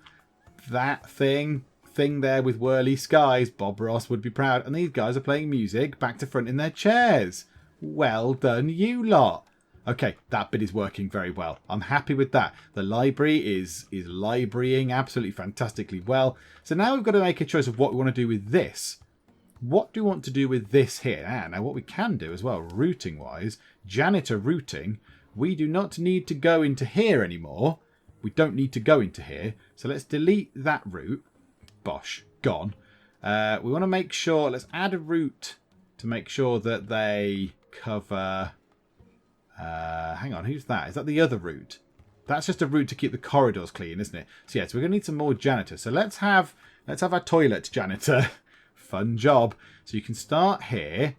that thing there with whirly skies. Bob Ross would be proud. And these guys are playing music back to front in their chairs. Well done, you lot. Okay, that bit is working very well. I'm happy with that. The library is librarying absolutely fantastically well. So now we've got to make a choice of what we want to do with this. What do we want to do with this here? Now what we can do as well, routing-wise, janitor routing, we do not need to go into here anymore. We don't need to go into here. So let's delete that route. Bosh, gone. We want to make sure, let's add a route to make sure that they cover... hang on, who's that? Is that the other route? That's just a route to keep the corridors clean, isn't it? So yeah, so we're going to need some more janitors. So let's have our toilet janitor. Fun job. So you can start here,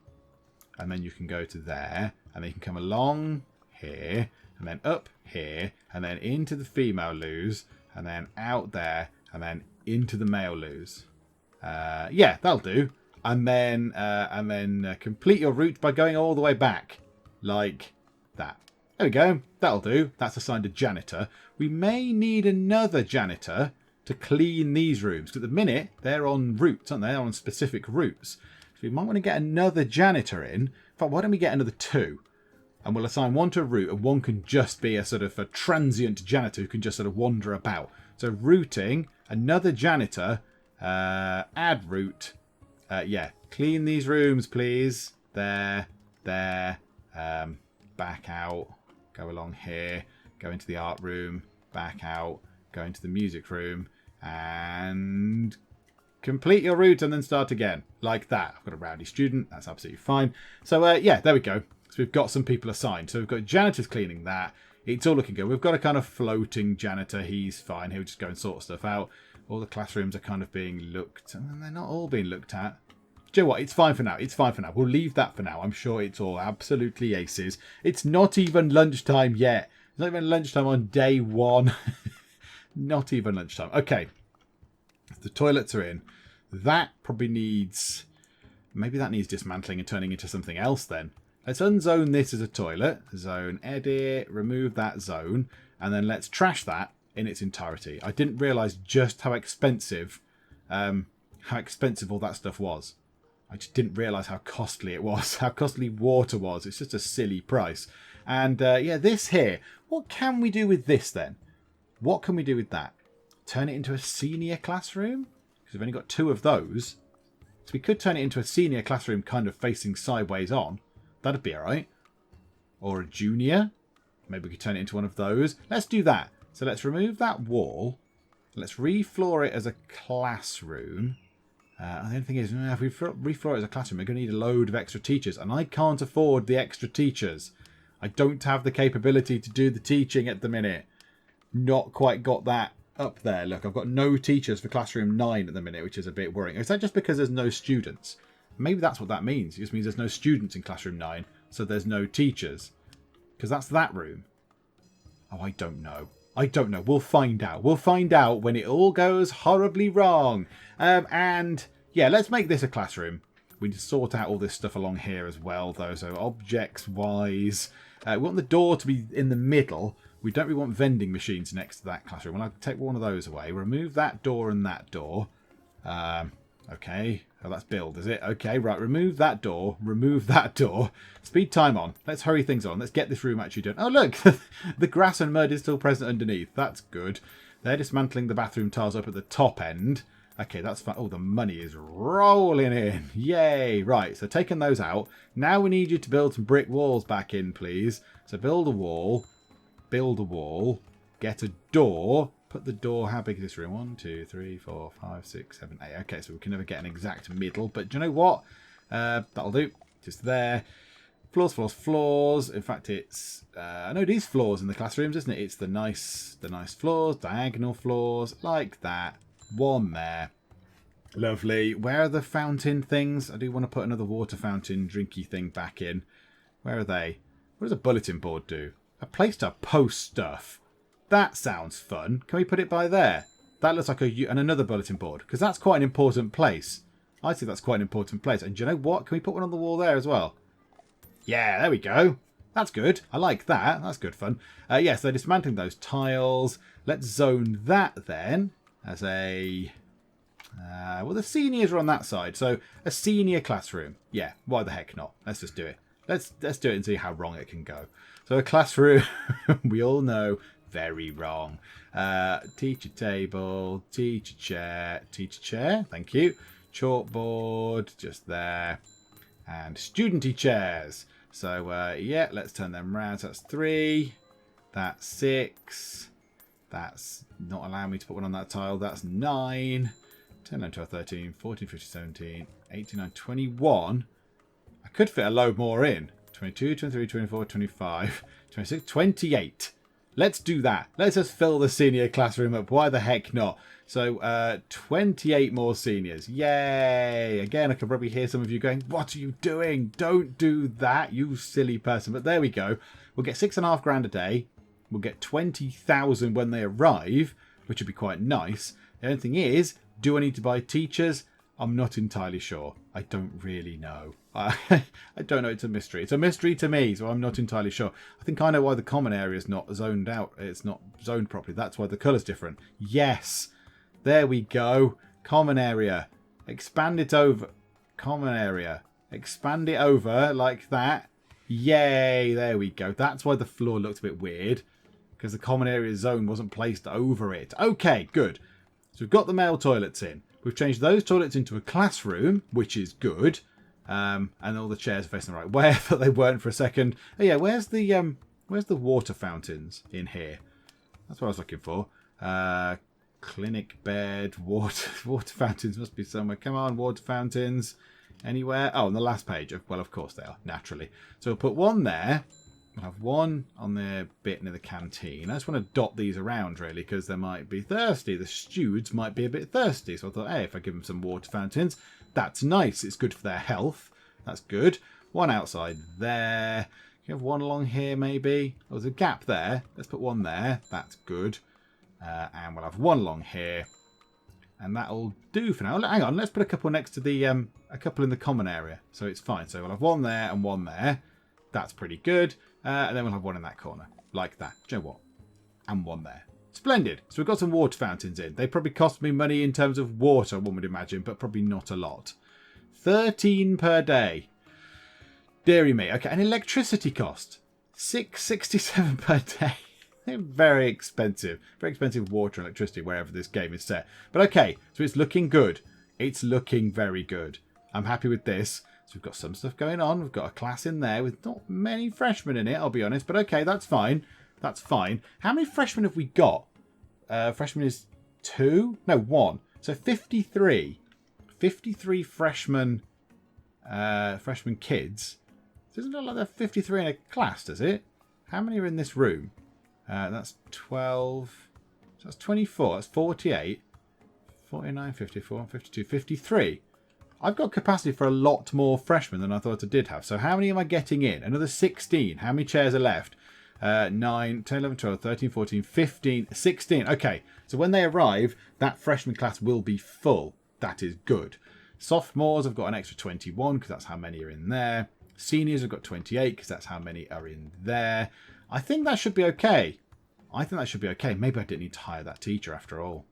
and then you can go to there, and then you can come along here, and then up here, and then into the female loos, and then out there, and then into the male loos. Yeah, that'll do. And then complete your route by going all the way back, like that. There we go. That'll do. That's assigned a janitor. We may need another janitor to clean these rooms. Because at the minute, they're on routes, aren't they? They're on specific routes. So we might want to get another janitor in. In fact, why don't we get another 2? And we'll assign one to a route, and one can just be a sort of a transient janitor who can just sort of wander about. So routing, another janitor, add route. Yeah, clean these rooms, please. There. Back out. Go along here. Go into the art room. Back out. Go into the music room. And complete your route and then start again. Like that. I've got a rowdy student. That's absolutely fine. So, yeah, there we go. So we've got some people assigned. So we've got janitors cleaning that. It's all looking good. We've got a kind of floating janitor. He's fine. He'll just go and sort stuff out. All the classrooms are kind of being looked, and they're not all being looked at. Do you know what? It's fine for now. It's fine for now. We'll leave that for now. I'm sure it's all absolutely aces. It's not even lunchtime yet. It's not even lunchtime on day one. Not even lunchtime. Okay. The toilets are in. That probably needs... Maybe that needs dismantling and turning into something else then. Let's unzone this as a toilet. Zone edit. Remove that zone. And then let's trash that in its entirety. I didn't realise just how expensive all that stuff was. I just didn't realise how costly it was. How costly water was. It's just a silly price. And yeah, this here. What can we do with this then? What can we do with that? Turn it into a senior classroom? Because we've only got 2 of those. So we could turn it into a senior classroom kind of facing sideways on. That'd be alright. Or a junior. Maybe we could turn it into one of those. Let's do that. So let's remove that wall. Let's refloor it as a classroom. The only thing is, if we refloor it as a classroom, we're going to need a load of extra teachers. And I can't afford the extra teachers. I don't have the capability to do the teaching at the minute. Not quite got that up there. Look, I've got no teachers for classroom 9 at the minute, which is a bit worrying. Is that just because there's no students? Maybe that's what that means. It just means there's no students in classroom 9, so there's no teachers. Because that's that room. Oh, I don't know. I don't know. We'll find out. We'll find out when it all goes horribly wrong. And yeah, let's make this a classroom. We need to sort out all this stuff along here as well, though. So objects-wise, we want the door to be in the middle. We don't really want vending machines next to that classroom. Well, I'll take one of those away. Remove that door and that door. Okay. Oh, that's build, is it? Okay, right. Remove that door. Remove that door. Speed time on. Let's hurry things on. Let's get this room actually done. Oh, look. The grass and mud is still present underneath. That's good. They're dismantling the bathroom tiles up at the top end. Okay, that's fine. Oh, the money is rolling in. Yay. Right, so taking those out. Now we need you to build some brick walls back in, please. So build a wall. Build a wall. Get a door. Put the door, how big is this room? 1, 2, 3, 4, 5, 6, 7, 8. Okay, so we can never get an exact middle. But do you know what? That'll do. Just there. Floors, floors, floors. In fact, it's... I know these floors in the classrooms, isn't it? It's the nice floors, diagonal floors, like that. One there. Lovely. Where are the fountain things? I do want to put another water fountain drinky thing back in. Where are they? What does a bulletin board do? A place to post stuff. That sounds fun. Can we put it by there? That looks like and another bulletin board. Because that's quite an important place. I think that's quite an important place. And do you know what? Can we put one on the wall there as well? Yeah, there we go. That's good. I like that. That's good fun. Yes, they're dismantling those tiles. Let's zone that then as a... well, the seniors are on that side. So a senior classroom. Yeah, why the heck not? Let's just do it. Let's do it and see how wrong it can go. So a classroom, we all know... Very wrong. Teacher table, teacher chair, thank you. Chalkboard, just there. And studenty chairs. So, yeah, let's turn them round. So that's 3. That's 6. That's not allowing me to put one on that tile. That's 9. 10, 11, 12, 13, 14, 15, 17, 18, 19, 21. I could fit a load more in. 22, 23, 24, 25, 26, 28. Let's do that. Let's just fill the senior classroom up. Why the heck not? So 28 more seniors. Yay. Again, I can probably hear some of you going, what are you doing? Don't do that, you silly person. But there we go. We'll get $6.5 grand a day. We'll get 20,000 when they arrive, which would be quite nice. The only thing is, do I need to buy teachers? I'm not entirely sure. I don't really know. I don't know. It's a mystery. It's a mystery to me, so I'm not entirely sure. I think I know why the common area is not zoned out. It's not zoned properly. That's why the colour's different. Yes. There we go. Common area. Expand it over. Common area. Expand it over like that. Yay. There we go. That's why the floor looked a bit weird. Because the common area zone wasn't placed over it. Okay, good. So we've got the male toilets in. We've changed those toilets into a classroom, which is good. And all the chairs are facing the right way. I thought they weren't for a second. Oh yeah, where's the water fountains in here? That's what I was looking for. Clinic bed, water fountains must be somewhere. Come on, water fountains. Anywhere? Oh, on the last page. Well, of course they are, naturally. So we'll put one there. We'll have one on the bit near the canteen. I just want to dot these around, really, because they might be thirsty. The students might be a bit thirsty. So I thought, hey, if I give them some water fountains, that's nice. It's good for their health. That's good. One outside there. You have one along here, maybe. Oh, there's a gap there. Let's put one there. That's good. And we'll have one along here. And that'll do for now. Hang on, let's put a couple next to the... a couple in the common area. So it's fine. So we'll have one there and one there. That's pretty good. And then we'll have one in that corner. Like that. Do you know what? And one there. Splendid. So we've got some water fountains in. They probably cost me money in terms of water, one would imagine, but probably not a lot. 13 per day. Deary me. Okay, and electricity cost. $6.67 per day. Very expensive. Very expensive water and electricity wherever this game is set. But okay, so it's looking good. It's looking very good. I'm happy with this. So we've got some stuff going on. We've got a class in there with not many freshmen in it, I'll be honest. But okay, that's fine. That's fine. How many freshmen have we got? Freshman is 2? No, 1. So 53. 53 freshman kids. Doesn't look like there are 53 in a class, does it? How many are in this room? That's 12. So that's 24. That's 48. 49, 54, 52, 53. I've got capacity for a lot more freshmen than I thought I did have. So how many am I getting in? Another 16. How many chairs are left? 9, 10, 11, 12, 13, 14, 15, 16. Okay, so when they arrive, that freshman class will be full. That is good. Sophomores, I've got an extra 21 because that's how many are in there. Seniors, I've got 28 because that's how many are in there. I think that should be okay. Maybe I didn't need to hire that teacher after all.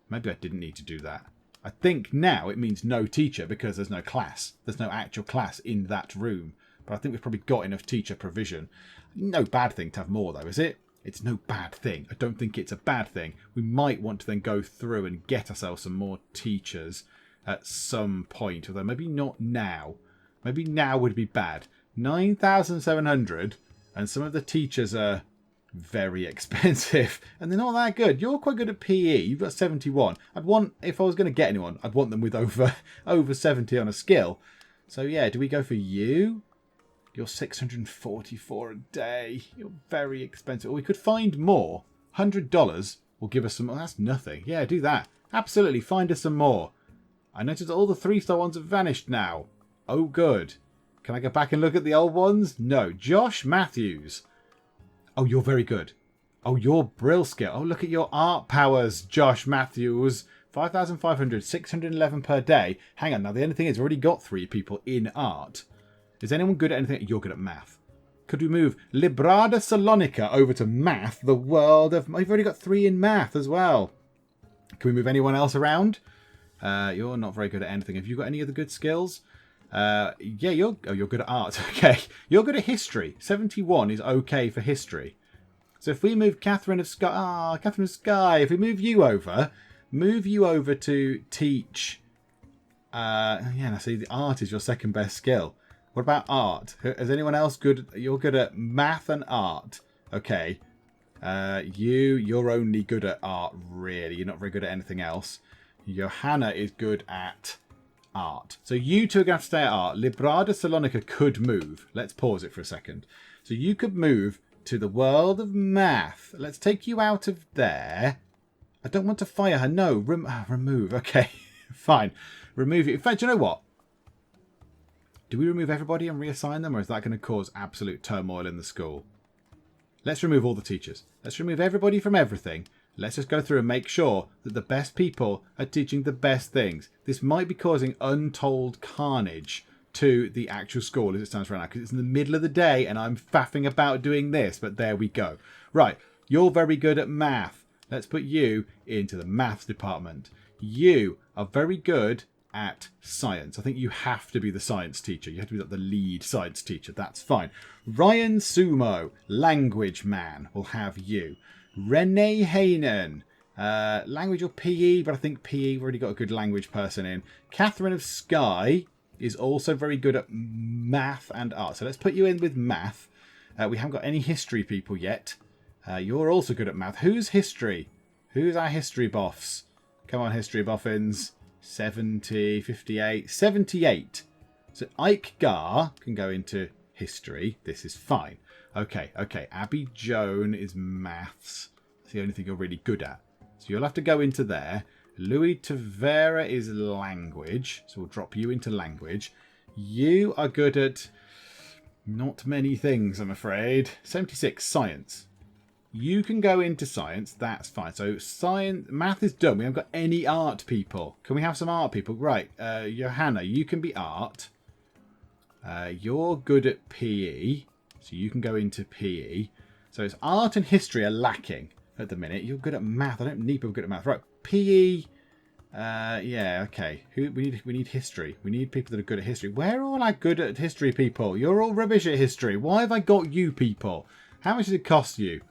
Maybe I didn't need to do that. I think now it means no teacher because there's no class. There's no actual class in that room. But I think we've probably got enough teacher provision. No bad thing to have more though, is it? It's no bad thing. I don't think it's a bad thing. We might want to then go through and get ourselves some more teachers at some point. Although maybe not now. Maybe now would be bad. 9,700 and some of the teachers are very expensive and they're not that good. You're quite good at PE. You've got 71. I'd want, if I was going to get anyone, I'd want them with over 70 on a skill. So yeah, do we go for you? You're 644 a day. You're very expensive. Or we could find more. $100 will give us some... Oh, that's nothing. Yeah, do that. Absolutely. Find us some more. I noticed all the 3-star ones have vanished now. Oh, good. Can I go back and look at the old ones? No. Josh Matthews. Oh, you're very good. Oh, you're brill skill. Oh, look at your art powers, Josh Matthews. 5,500, 611 per day. Hang on. Now, the only thing is, we've already got 3 people in art. Is anyone good at anything? You're good at math. Could we move Librada Salonica over to math? The world of... We've already got 3 in math as well. Can we move anyone else around? You're not very good at anything. Have you got any other good skills? Yeah, you're good at art. Okay. You're good at history. 71 is okay for history. So if we move Catherine of Sky... Catherine of Sky. If we move you over to teach... yeah, see, the art is your second best skill. What about art? Is anyone else good? You're good at math and art. Okay. You're only good at art, really. You're not very good at anything else. Johanna is good at art. So you two are going to have to stay at art. Librada Salonica could move. Let's pause it for a second. So you could move to the world of math. Let's take you out of there. I don't want to fire her. No. Remove. Okay. Fine. Remove it. In fact, you know what? Do we remove everybody and reassign them, or is that going to cause absolute turmoil in the school? Let's remove all the teachers. Let's remove everybody from everything. Let's just go through and make sure that the best people are teaching the best things. This might be causing untold carnage to the actual school as it stands right now, because it's in the middle of the day and I'm faffing about doing this, but there we go. Right, you're very good at math. Let's put you into the maths department. You are very good at science. I think you have to be the science teacher. You have to be the lead science teacher. That's fine. Ryan Sumo, language man, will have you. Renee Haynen, language or PE, but I think PE, we've already got a good language person in. Catherine of Sky is also very good at math and art. So let's put you in with math. We haven't got any history people yet. You're also good at math. Who's history? Who's our history boffs? Come on, history boffins. 70, 58, 78. So Ike Gar can go into history. This is fine. Okay. Abby Joan is maths. It's the only thing you're really good at. So you'll have to go into there. Louis Tavera is language. So we'll drop you into language. You are good at not many things, I'm afraid. 76, science. You can go into science. That's fine. So science, math is done. We haven't got any art people. Can we have some art people? Right. Johanna, you can be art. You're good at PE. So you can go into PE. So it's art and history are lacking at the minute. You're good at math. I don't need people good at math. Right. PE. Yeah, okay. We need history. We need people that are good at history. Where are all our good at history people? You're all rubbish at history. Why have I got you people? How much does it cost you?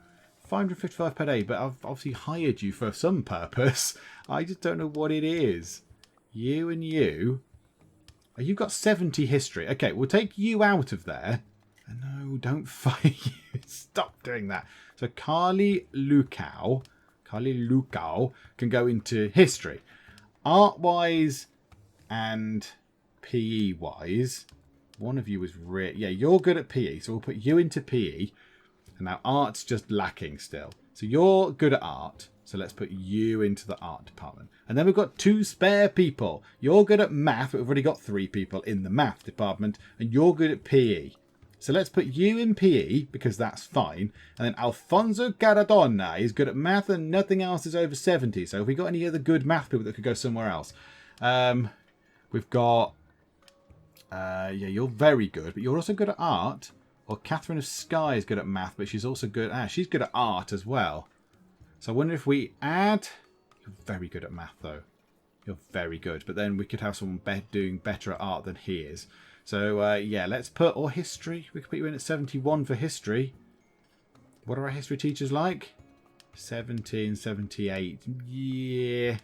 555 per day, but I've obviously hired you for some purpose. I just don't know what it is. You and you. Oh, you've got 70 history. Okay, we'll take you out of there. No, don't fire you. Stop doing that. So Carly Lukau can go into history. Art-wise and PE-wise, one of you is yeah, you're good at PE, so we'll put you into PE. And now art's just lacking still. So you're good at art, so let's put you into the art department. And then we've got 2 spare people. You're good at math, but we've already got 3 people in the math department, and you're good at PE. So let's put you in PE, because that's fine. And then Alfonso Caradonna is good at math, and nothing else is over 70. So have we got any other good math people that could go somewhere else? We've got... yeah, you're very good, but you're also good at art. Or Catherine of Skye is good at math, but she's also good... she's good at art as well. So I wonder if we add... You're very good at math, though. You're very good. But then we could have someone doing better at art than he is. So, yeah, let's put... Or history. We could put you in at 71 for history. What are our history teachers like? 17, 78. Yeah.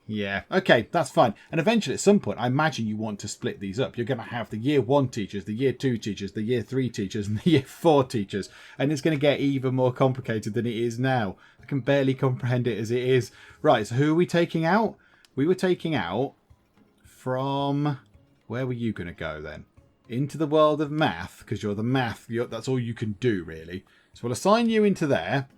Yeah. Okay, that's fine. And eventually, at some point, I imagine you want to split these up. You're going to have the year 1 teachers, the year 2 teachers, the year 3 teachers, and the year 4 teachers. And it's going to get even more complicated than it is now. I can barely comprehend it as it is. Right, so who are we taking out? We were taking out from... Where were you going to go then? Into the world of math, because you're the math. That's all you can do, really. So we'll assign you into there.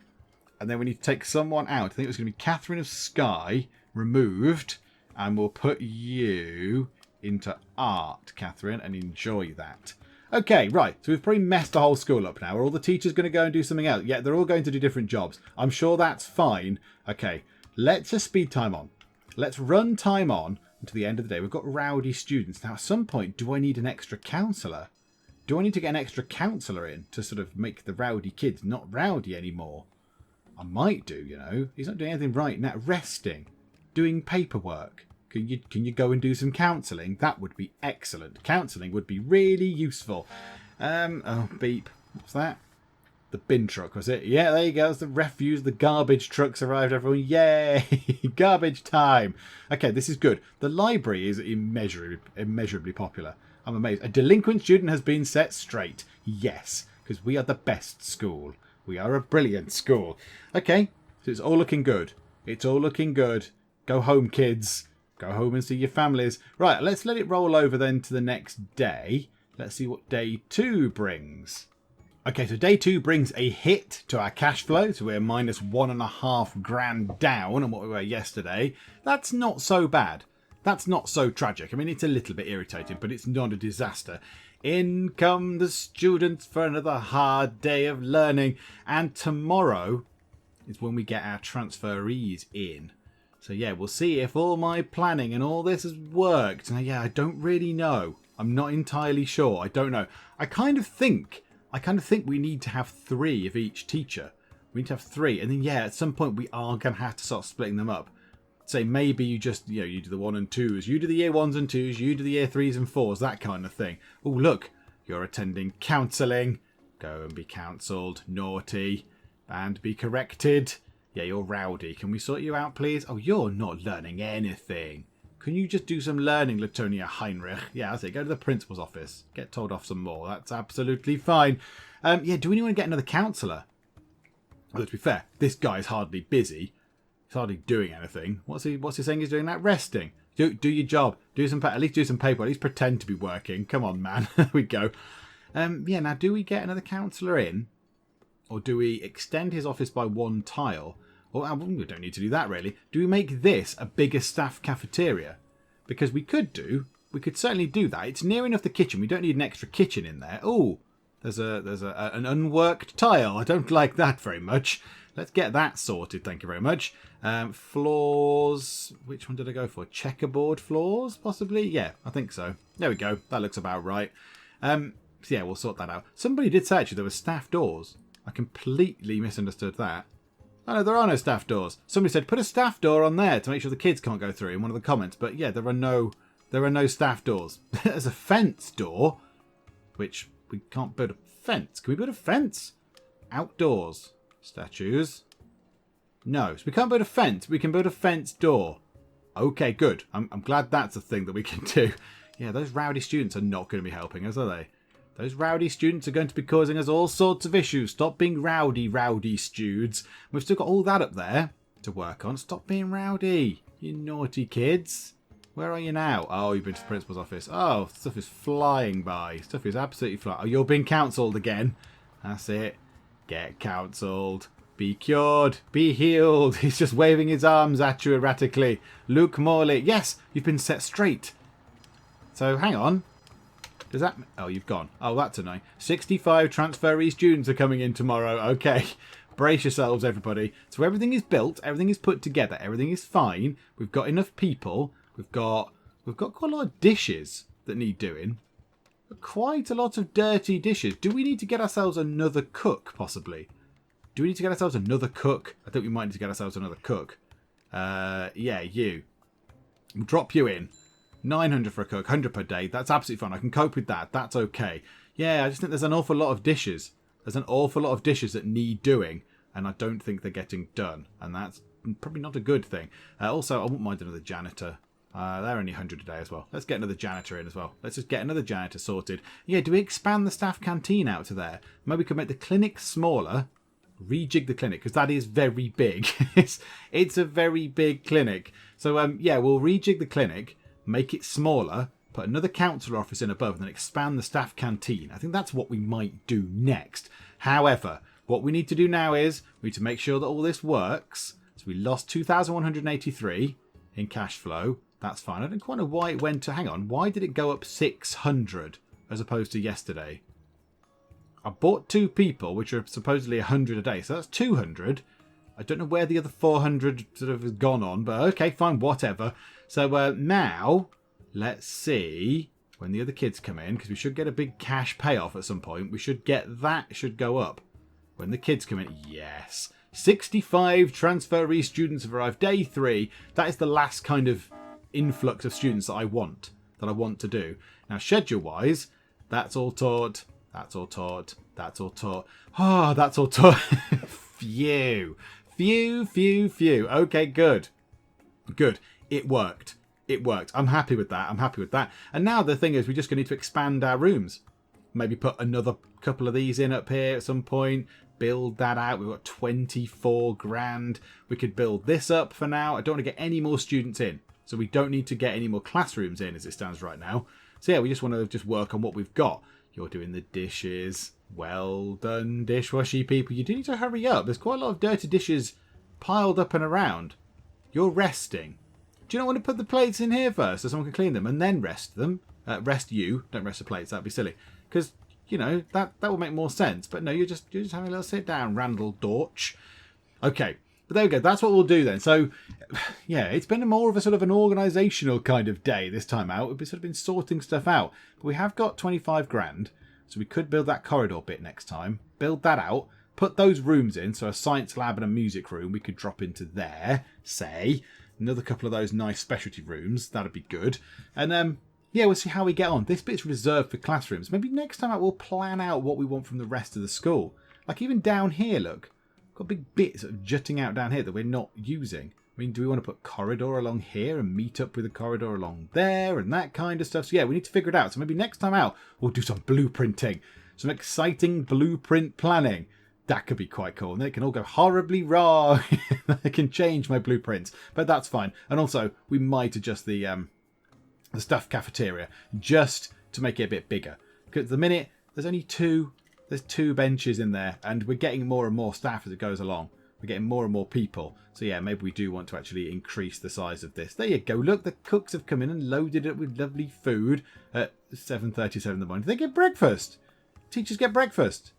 And then we need to take someone out. I think it was going to be Catherine of Skye removed. And we'll put you into art, Catherine, and enjoy that. Okay, right. So we've probably messed the whole school up now. Are all the teachers going to go and do something else? Yeah, they're all going to do different jobs. I'm sure that's fine. Okay, let's just speed time on. Let's run time on until the end of the day. We've got rowdy students. Now, at some point, do I need an extra counsellor? Do I need to get an extra counsellor in to sort of make the rowdy kids not rowdy anymore? I might do, you know. He's not doing anything right now. Resting. Doing paperwork. Can you go and do some counselling? That would be excellent. Counselling would be really useful. Oh, beep. What's that? The bin truck, was it? Yeah, there you go. It's the refuse. The garbage truck's arrived, everyone. Yay! Garbage time. Okay, this is good. The library is immeasurably popular. I'm amazed. A delinquent student has been set straight. Yes, because we are the best school. We are a brilliant school. Okay, so it's all looking good. It's all looking good. Go home, kids. Go home and see your families. Right, let's let it roll over then to the next day. Let's see what day 2 brings. Okay, so day 2 brings a hit to our cash flow. So we're minus $1,500 down on what we were yesterday. That's not so bad. That's not so tragic. I mean, it's a little bit irritating, but it's not a disaster. In come the students for another hard day of learning. And tomorrow is when we get our transferees in. So yeah, we'll see if all my planning and all this has worked. Now, yeah, I don't really know. I'm not entirely sure. I don't know. I kind of think we need to have 3 of each teacher. We need to have 3. And then, yeah, at some point we are going to have to start splitting them up. Say maybe you just, you do the 1 and 2s. You do the year 1s and 2s. You do the year 3s and 4s. That kind of thing. Oh, look. You're attending counselling. Go and be counselled. Naughty. And be corrected. Yeah, you're rowdy. Can we sort you out, please? Oh, you're not learning anything. Can you just do some learning, Latonia Heinrich? Yeah, I say go to the principal's office. Get told off some more. That's absolutely fine. Yeah, do we want to get another counsellor? Well, to be fair, this guy's hardly busy. He's hardly doing anything. What's he saying he's doing that? Resting. Do your job. At least do some paper. At least pretend to be working. Come on, man. There we go. Yeah, now do we get another counsellor in? Or do we extend his office by 1 tile? Or we don't need to do that really. Do we make this a bigger staff cafeteria? Because we could certainly do that. It's near enough the kitchen. We don't need an extra kitchen in there. Oh, there's an unworked tile. I don't like that very much. Let's get that sorted. Thank you very much. Floors. Which one did I go for? Checkerboard floors, possibly? Yeah, I think so. There we go. That looks about right. So yeah, we'll sort that out. Somebody did say actually there were staff doors. I completely misunderstood that. Oh no, there are no staff doors. Somebody said put a staff door on there to make sure the kids can't go through in one of the comments. But yeah, there are no staff doors. There's a fence door, which we can't build a fence. Can we build a fence? Outdoors. Statues. No, so we can't build a fence. We can build a fence door. Okay, good. I'm glad that's a thing that we can do. Yeah, those rowdy students are not going to be helping us, are they? Those rowdy students are going to be causing us all sorts of issues. Stop being rowdy studes. We've still got all that up there to work on. Stop being rowdy, you naughty kids. Where are you now? Oh, you've been to the principal's office. Oh, stuff is flying by. Stuff is absolutely flying. Oh, you're being counselled again. That's it. Get counselled. Be cured. Be healed. He's just waving his arms at you erratically. Luke Morley. Yes, you've been set straight. So, hang on. Does that... Oh, you've gone. Oh, that's annoying. 65 transferee students are coming in tomorrow. Okay. Brace yourselves, everybody. So everything is built. Everything is put together. Everything is fine. We've got enough people. We've got quite a lot of dishes that need doing. Quite a lot of dirty dishes. Do we need to get ourselves another cook, possibly? Do we need to get ourselves another cook? I think we might need to get ourselves another cook. Yeah, you. We'll drop you in. 900 for a cook, 100 per day. That's absolutely fine. I can cope with that. That's okay. Yeah, I just think there's an awful lot of dishes. There's an awful lot of dishes that need doing, and I don't think they're getting done. And that's probably not a good thing. Also, I wouldn't mind another janitor. They're only 100 a day as well. Let's get another janitor in as well. Let's just get another janitor sorted. Yeah, do we expand the staff canteen out to there? Maybe we could make the clinic smaller. Rejig the clinic, because that is very big. It's a very big clinic. So, yeah, we'll rejig the clinic. Make it smaller, put another council office in above, and then expand the staff canteen. I think that's what we might do next. However, what we need to do now is we need to make sure that all this works. So we lost 2,183 in cash flow. That's fine. I don't quite know why it went to... Hang on. Why did it go up 600 as opposed to yesterday? I bought 2 people, which are supposedly 100 a day. So that's 200. I don't know where the other 400 sort of has gone on, but okay, fine, whatever. So now, let's see when the other kids come in, because we should get a big cash payoff at some point. We should get that, should go up. When the kids come in, yes. 65 transferee students have arrived. Day 3. That is the last kind of influx of students that I want to do. Now, schedule-wise, that's all taught. That's all taught. That's all taught. Oh, that's all taught. Phew. Okay, good. Good. It worked. I'm happy with that. And now the thing is, we're just going to need to expand our rooms. Maybe put another couple of these in up here at some point. Build that out. We've got 24 grand. We could build this up for now. I don't want to get any more students in. So we don't need to get any more classrooms in as it stands right now. So yeah, we just want to just work on what we've got. You're doing the dishes. Well done, dishwashy people. You do need to hurry up. There's quite a lot of dirty dishes piled up and around. You're resting. Do you not want to put the plates in here first so someone can clean them and then rest them? Rest you. Don't rest the plates. That'd be silly. Because, you know, that will make more sense. But no, you're just having a little sit down, Randall Dortch. Okay. But there we go. That's what we'll do then. So, yeah, it's been more of a sort of an organisational kind of day this time out. We've sort of been sorting stuff out. But we have got 25 grand. So we could build that corridor bit next time. Build that out. Put those rooms in. So a science lab and a music room we could drop into there, say. Another couple of those nice specialty rooms. That'd be good. And yeah, we'll see how we get on. This bit's reserved for classrooms. Maybe next time out we'll plan out what we want from the rest of the school. Like even down here, look. Got big bits of jutting out down here that we're not using. I mean, do we want to put corridor along here and meet up with a corridor along there and that kind of stuff? So yeah, we need to figure it out. So maybe next time out we'll do some blueprinting. Some exciting blueprint planning. That could be quite cool. And then it can all go horribly wrong. I can change my blueprints. But that's fine. And also, we might adjust the stuff cafeteria just to make it a bit bigger. Because at the minute, there's only two. There's 2 benches in there, and we're getting more and more staff as it goes along. We're getting more and more people. So yeah, maybe we do want to actually increase the size of this. There you go. Look, the cooks have come in and loaded it with lovely food at 7:37 in the morning. They get breakfast. Teachers get breakfast.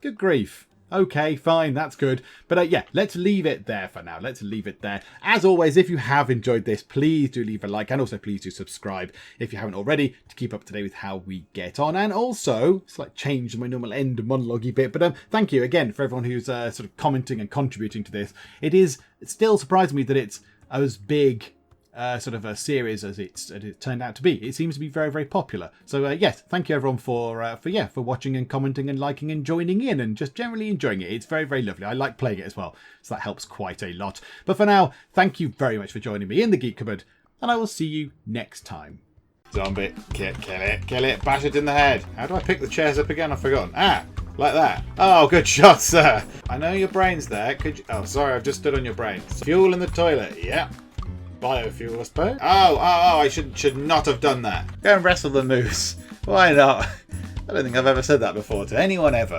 Good grief. Okay, fine, that's good. But yeah, let's leave it there for now. Let's leave it there. As always, if you have enjoyed this, please do leave a like, and also please do subscribe if you haven't already, to keep up to date with how we get on. And also, it's like changed my normal end monologue bit, but thank you again for everyone who's sort of commenting and contributing to this. It still surprised me that it's as big sort of a series as it turned out to be. It seems to be very, very popular. So yes, thank you everyone for watching and commenting and liking and joining in and just generally enjoying it. It's very, very lovely. I like playing it as well, so that helps quite a lot. But for now, thank you very much for joining me in the Geek Cupboard, and I will see you next time. Zombie, kill it, bash it in the head. How do I pick the chairs up again? I've forgotten. Like that. Oh, good shot, sir. I know your brain's there. Could you? Oh, sorry, I've just stood on your brain. Fuel in the toilet. Yeah. Biofuel, I suppose. Oh, I should not have done that. Go and wrestle the moose. Why not? I don't think I've ever said that before to anyone ever.